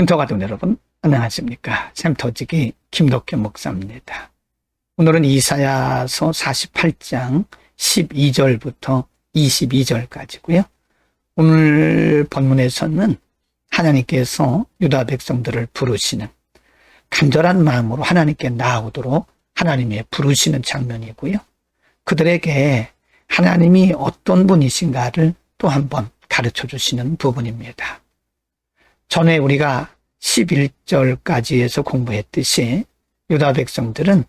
샘터 가족 여러분, 안녕하십니까? 샘터지기 김덕현 목사입니다. 오늘은 이사야서 48장 12절부터 22절까지고요. 오늘 본문에서는 하나님께서 유다 백성들을 부르시는, 간절한 마음으로 하나님께 나아오도록 하나님의 부르시는 장면이고요. 그들에게 하나님이 어떤 분이신가를 또 한번 가르쳐 주시는 부분입니다. 전에 우리가 11절까지에서 공부했듯이 유다 백성들은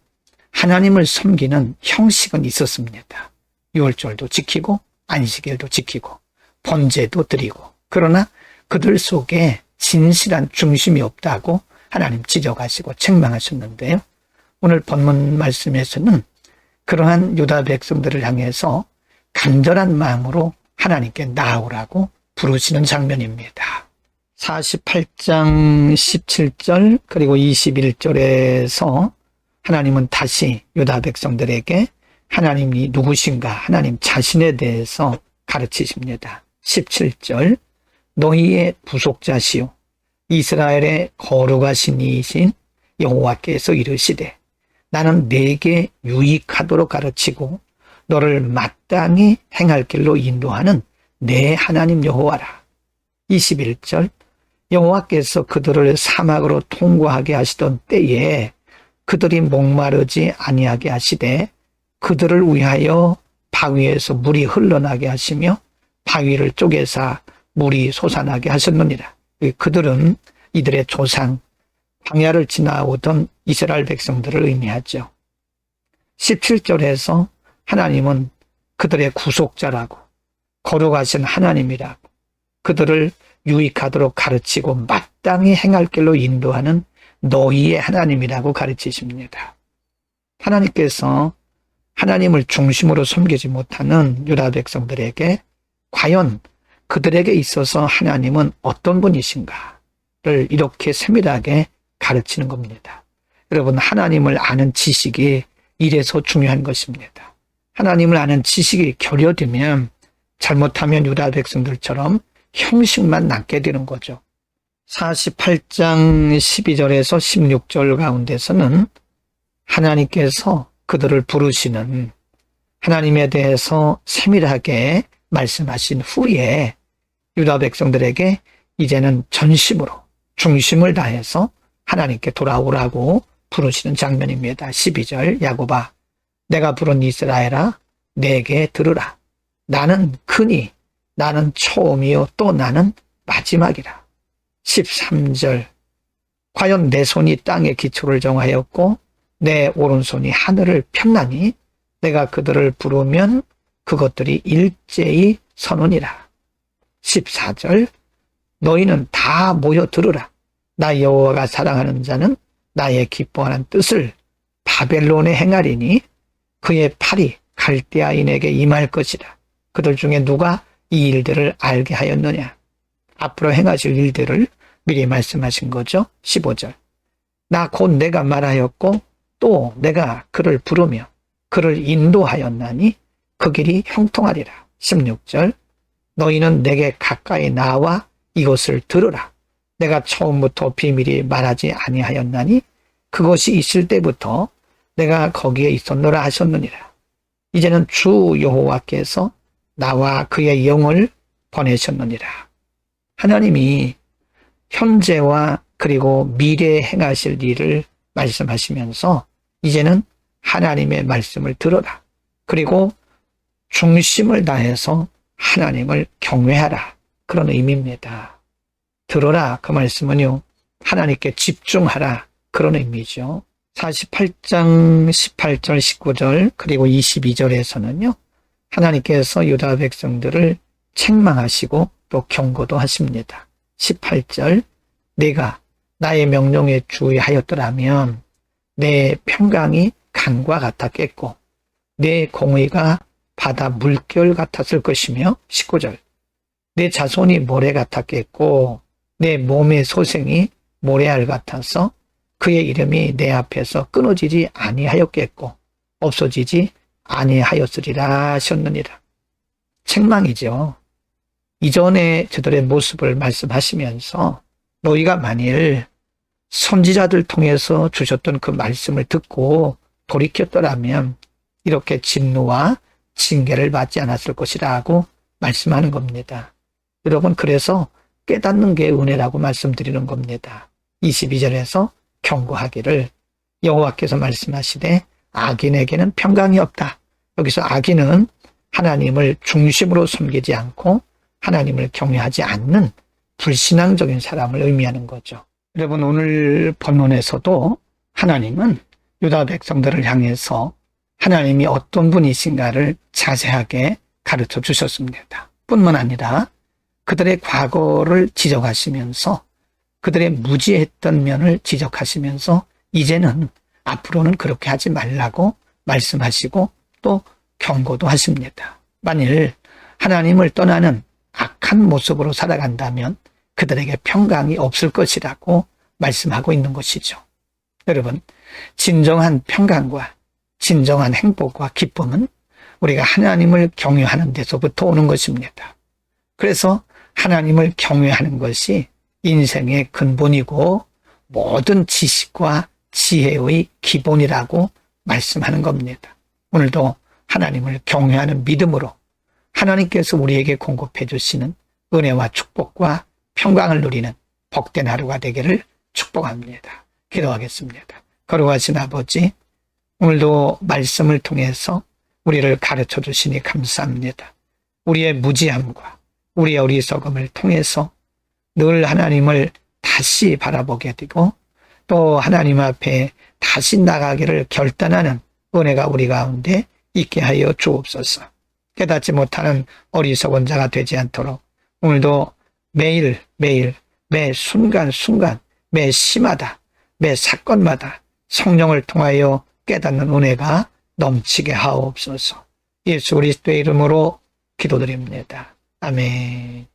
하나님을 섬기는 형식은 있었습니다. 유월절도 지키고 안식일도 지키고 번제도 드리고, 그러나 그들 속에 진실한 중심이 없다고 하나님 지적하시고 책망하셨는데요. 오늘 본문 말씀에서는 그러한 유다 백성들을 향해서 간절한 마음으로 하나님께 나아오라고 부르시는 장면입니다. 48장 17절 그리고 21절에서 하나님은 다시 유다 백성들에게 하나님이 누구신가, 하나님 자신에 대해서 가르치십니다. 17절, 너희의 부속자시요 이스라엘의 거룩하신 이이신 여호와께서 이르시되 나는 네게 유익하도록 가르치고 너를 마땅히 행할 길로 인도하는 내 하나님 여호와라. 21절, 여호와께서 그들을 사막으로 통과하게 하시던 때에 그들이 목마르지 아니하게 하시되 그들을 위하여 바위에서 물이 흘러나게 하시며 바위를 쪼개사 물이 솟아나게 하셨느니라. 그들은 이들의 조상, 광야를 지나오던 이스라엘 백성들을 의미하죠. 17절에서 하나님은 그들의 구속자라고, 거룩하신 하나님이라고, 그들을 유익하도록 가르치고 마땅히 행할 길로 인도하는 너희의 하나님이라고 가르치십니다. 하나님께서 하나님을 중심으로 섬기지 못하는 유다 백성들에게 과연 그들에게 있어서 하나님은 어떤 분이신가를 이렇게 세밀하게 가르치는 겁니다. 여러분, 하나님을 아는 지식이 이래서 중요한 것입니다. 하나님을 아는 지식이 결여되면 잘못하면 유다 백성들처럼 형식만 남게 되는 거죠. 48장 12절에서 16절 가운데서는 하나님께서 그들을 부르시는, 하나님에 대해서 세밀하게 말씀하신 후에 유다 백성들에게 이제는 전심으로 중심을 다해서 하나님께 돌아오라고 부르시는 장면입니다. 12절, 야곱아 내가 부른 이스라엘아 내게 들으라. 나는 크니 나는 처음이요 또 나는 마지막이라. 13절, 과연 내 손이 땅의 기초를 정하였고 내 오른손이 하늘을 폈나니 내가 그들을 부르면 그것들이 일제히 서느니라. 14절, 너희는 다 모여 들으라. 나 여호와가 사랑하는 자는 나의 기뻐하는 뜻을 바벨론에 행하리니 그의 팔이 갈대아인에게 임할 것이라. 그들 중에 누가 이 일들을 알게 하였느냐. 앞으로 행하실 일들을 미리 말씀하신 거죠. 15절, 나 곧 내가 말하였고 또 내가 그를 부르며 그를 인도하였나니 그 길이 형통하리라. 16절, 너희는 내게 가까이 나와 이것을 들으라. 내가 처음부터 비밀이 말하지 아니하였나니 그것이 있을 때부터 내가 거기에 있었노라 하셨느니라. 이제는 주 여호와께서 나와 그의 영을 보내셨느니라. 하나님이 현재와 그리고 미래에 행하실 일을 말씀하시면서 이제는 하나님의 말씀을 들어라. 그리고 중심을 다해서 하나님을 경외하라. 그런 의미입니다. 들어라, 그 말씀은요, 하나님께 집중하라. 그런 의미죠. 48장 18절, 19절 그리고 22절에서는요, 하나님께서 유다 백성들을 책망하시고 또 경고도 하십니다. 18절, 내가 나의 명령에 주의하였더라면 내 평강이 강과 같았겠고 내 공의가 바다 물결 같았을 것이며, 19절, 내 자손이 모래 같았겠고 내 몸의 소생이 모래알 같아서 그의 이름이 내 앞에서 끊어지지 아니하였겠고 없어지지 아니하였으리라 하셨느니라. 책망이죠. 이전에 저들의 모습을 말씀하시면서 너희가 만일 선지자들 통해서 주셨던 그 말씀을 듣고 돌이켰더라면 이렇게 진노와 징계를 받지 않았을 것이라고 말씀하는 겁니다. 여러분, 그래서 깨닫는 게 은혜라고 말씀드리는 겁니다. 22절에서 경고하기를 여호와께서 말씀하시되 악인에게는 평강이 없다. 여기서 악인은 하나님을 중심으로 섬기지 않고 하나님을 경외하지 않는 불신앙적인 사람을 의미하는 거죠. 여러분, 오늘 본문에서도 하나님은 유다 백성들을 향해서 하나님이 어떤 분이신가를 자세하게 가르쳐 주셨습니다. 뿐만 아니라 그들의 과거를 지적하시면서 그들의 무지했던 면을 지적하시면서 이제는 앞으로는 그렇게 하지 말라고 말씀하시고 또 경고도 하십니다. 만일 하나님을 떠나는 악한 모습으로 살아간다면 그들에게 평강이 없을 것이라고 말씀하고 있는 것이죠. 여러분, 진정한 평강과 진정한 행복과 기쁨은 우리가 하나님을 경외하는 데서부터 오는 것입니다. 그래서 하나님을 경외하는 것이 인생의 근본이고 모든 지식과 지혜의 기본이라고 말씀하는 겁니다. 오늘도 하나님을 경외하는 믿음으로 하나님께서 우리에게 공급해 주시는 은혜와 축복과 평강을 누리는 복된 하루가 되기를 축복합니다. 기도하겠습니다. 거룩하신 아버지, 오늘도 말씀을 통해서 우리를 가르쳐 주시니 감사합니다. 우리의 무지함과 우리의 어리석음을 통해서 늘 하나님을 다시 바라보게 되고 또 하나님 앞에 다시 나가기를 결단하는 은혜가 우리 가운데 있게 하여 주옵소서. 깨닫지 못하는 어리석은 자가 되지 않도록 오늘도 매일 매 순간순간 매 시마다 매 사건마다 성령을 통하여 깨닫는 은혜가 넘치게 하옵소서. 예수 그리스도의 이름으로 기도드립니다. 아멘.